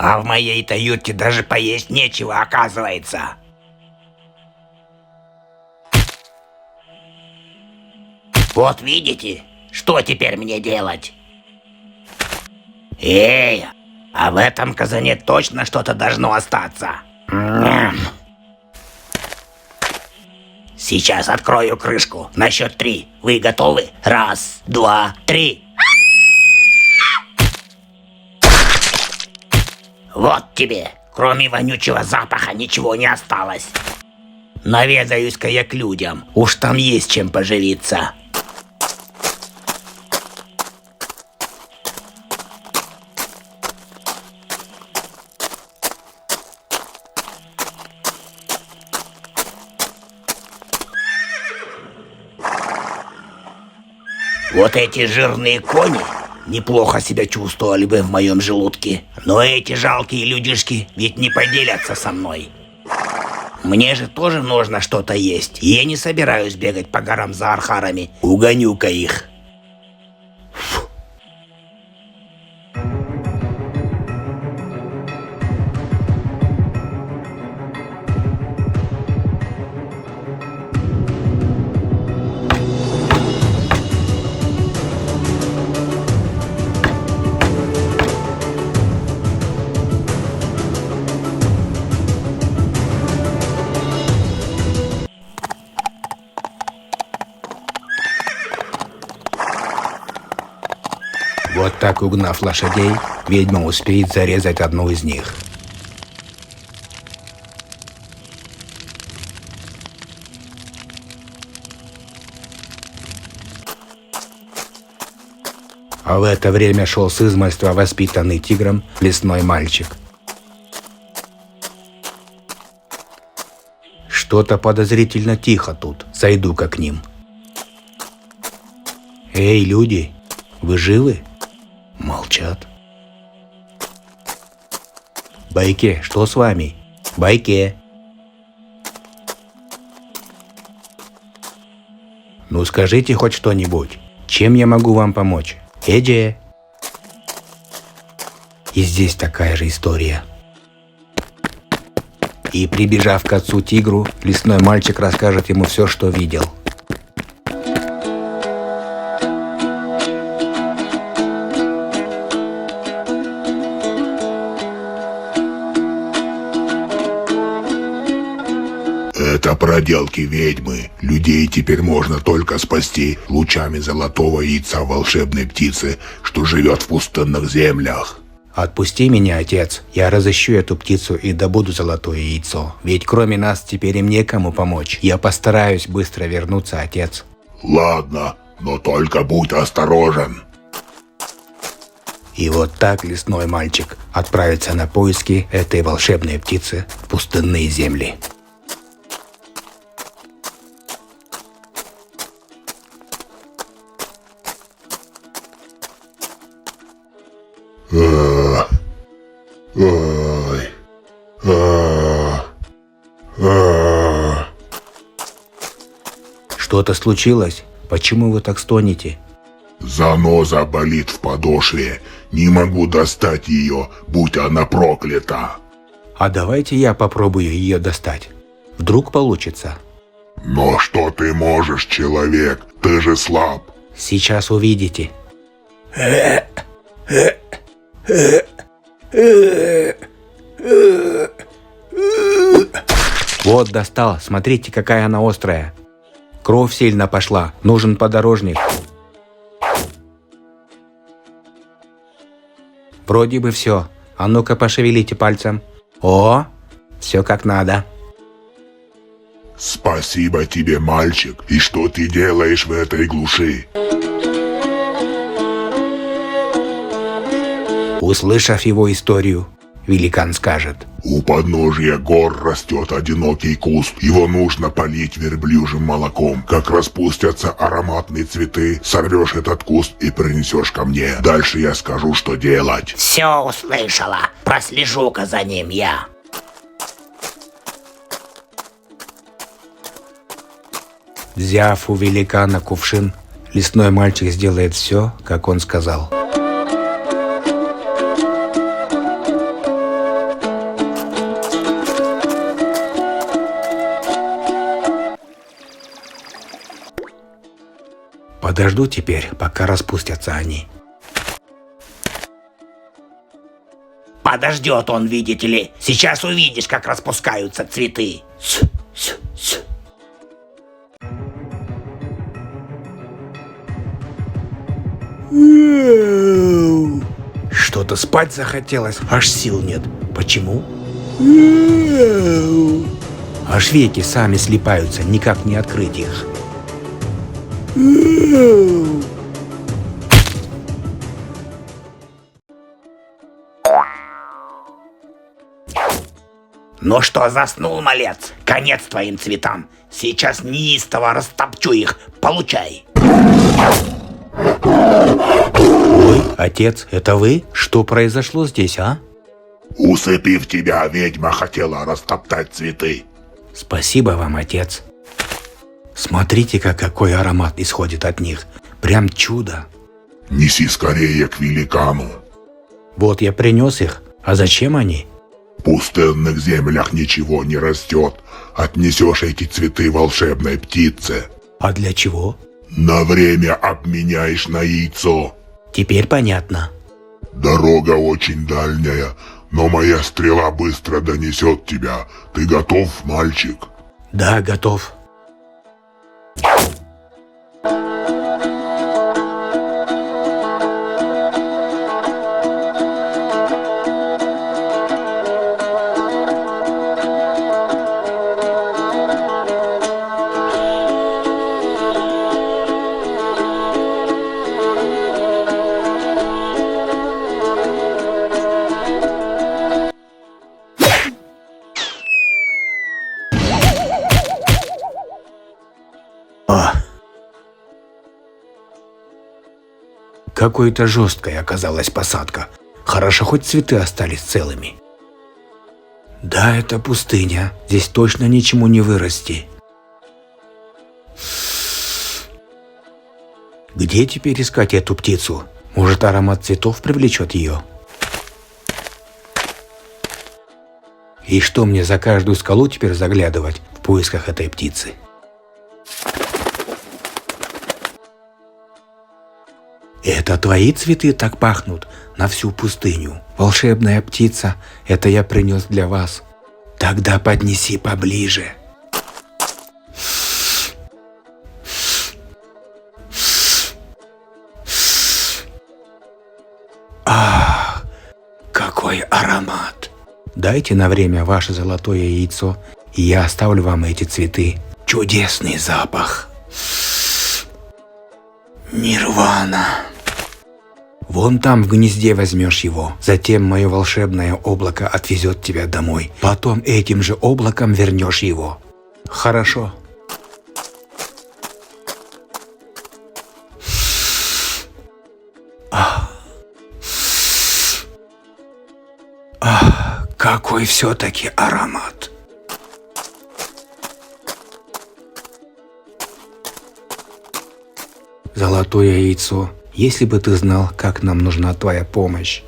А в моей-то юрте даже поесть нечего, оказывается. Вот видите, что теперь мне делать? Эй, а в этом казане точно что-то должно остаться. Сейчас открою крышку. На счет 3. Вы готовы? 1, 2, 3. Вот тебе. Кроме вонючего запаха ничего не осталось. Наведаюсь-ка я к людям. Уж там есть чем поживиться. Вот эти жирные кони неплохо себя чувствовали бы в моем желудке. Но эти жалкие людишки ведь не поделятся со мной. Мне же тоже нужно что-то есть. И я не собираюсь бегать по горам за архарами. Угоню-ка их. Вот так, угнав лошадей, ведьма успеет зарезать одну из них. А в это время шел с измольства воспитанный тигром лесной мальчик. Что-то подозрительно тихо тут. Зайду-ка к ним. Эй, люди, вы живы? Молчат. Байке, что с вами? Байке. Ну скажите хоть что-нибудь. Чем я могу вам помочь? Эдже. И здесь такая же история. И прибежав к отцу тигру, лесной мальчик расскажет ему все, что видел. Это проделки ведьмы. Людей теперь можно только спасти лучами золотого яйца волшебной птицы, что живет в пустынных землях. Отпусти меня, отец. Я разыщу эту птицу и добуду золотое яйцо. Ведь кроме нас теперь им некому помочь. Я постараюсь быстро вернуться, отец. Ладно, но только будь осторожен. И вот так лесной мальчик отправится на поиски этой волшебной птицы в пустынные земли. Что-то случилось? Почему вы так стонете? Заноза болит в подошве. Не могу достать ее, будь она проклята. А давайте я попробую ее достать. Вдруг получится. Но что ты можешь, человек? Ты же слаб. Сейчас увидите. Вот достал, смотрите, какая она острая. Кровь сильно пошла, нужен подорожник. Вроде бы все. А ну-ка пошевелите пальцем. О, все как надо. Спасибо тебе, мальчик. И что ты делаешь в этой глуши? Услышав его историю, великан скажет: У подножия гор растет одинокий куст. Его нужно полить верблюжьим молоком. Как распустятся ароматные цветы, сорвешь этот куст и принесешь ко мне. Дальше я скажу, что делать. Все услышала. Прослежу-ка за ним я. Взяв у великана кувшин, лесной мальчик сделает все, как он сказал. Подожду теперь, пока распустятся они. Подождет он, видите ли. Сейчас увидишь, как распускаются цветы. Что-то спать захотелось, аж сил нет. Почему? Аж веки сами слипаются, никак не открыть их. Ну что, заснул, малец? Конец твоим цветам. Сейчас неистово растопчу их. Получай. Ой, отец, это вы? Что произошло здесь, а? Усыпив тебя, ведьма хотела растоптать цветы. Спасибо вам, отец. Смотрите-ка, какой аромат исходит от них. Прям чудо. Неси скорее к великану. Вот я принес их. А зачем они? В пустынных землях ничего не растет. Отнесешь эти цветы волшебной птице. А для чего? На время обменяешь на яйцо. Теперь понятно. Дорога очень дальняя, но моя стрела быстро донесет тебя. Ты готов, мальчик? Да, готов. Какой-то жесткой оказалась посадка. Хорошо, хоть цветы остались целыми. Да, это пустыня. Здесь точно ничему не вырасти. Где теперь искать эту птицу? Может, аромат цветов привлечет ее? И что мне за каждую скалу теперь заглядывать в поисках этой птицы? Это твои цветы так пахнут на всю пустыню. Волшебная птица, это я принес для вас. Тогда поднеси поближе. Ах, какой аромат! Дайте на время ваше золотое яйцо, и я оставлю вам эти цветы. Чудесный запах. Нирвана. Вон там в гнезде возьмешь его. Затем мое волшебное облако отвезет тебя домой. Потом этим же облаком вернешь его. Хорошо. Какой все-таки аромат. Золотое яйцо. Если бы ты знал, как нам нужна твоя помощь.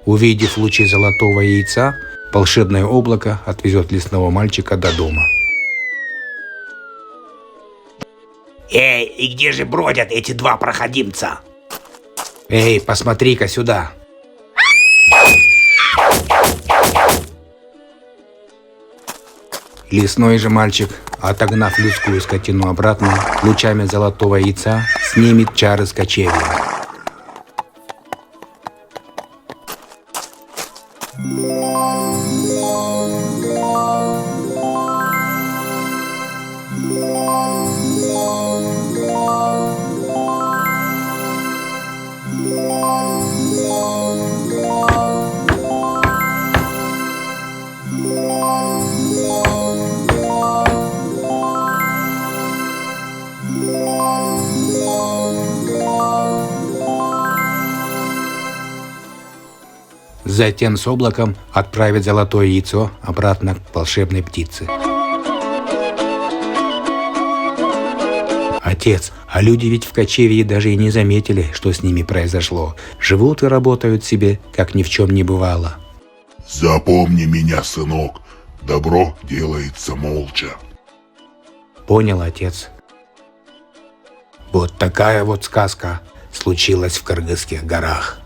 Увидев лучи золотого яйца, волшебное облако отвезет лесного мальчика до дома. Эй, и где же бродят эти два проходимца? Эй, посмотри-ка сюда. Лесной же мальчик, отогнав людскую скотину обратно, лучами золотого яйца снимет чары с кочевья. Затем с облаком отправить золотое яйцо обратно к волшебной птице. Отец, а люди ведь в кочевье даже и не заметили, что с ними произошло. Живут и работают себе, как ни в чем не бывало. Запомни меня, сынок. Добро делается молча. Понял, отец. Вот такая вот сказка случилась в Кыргызских горах.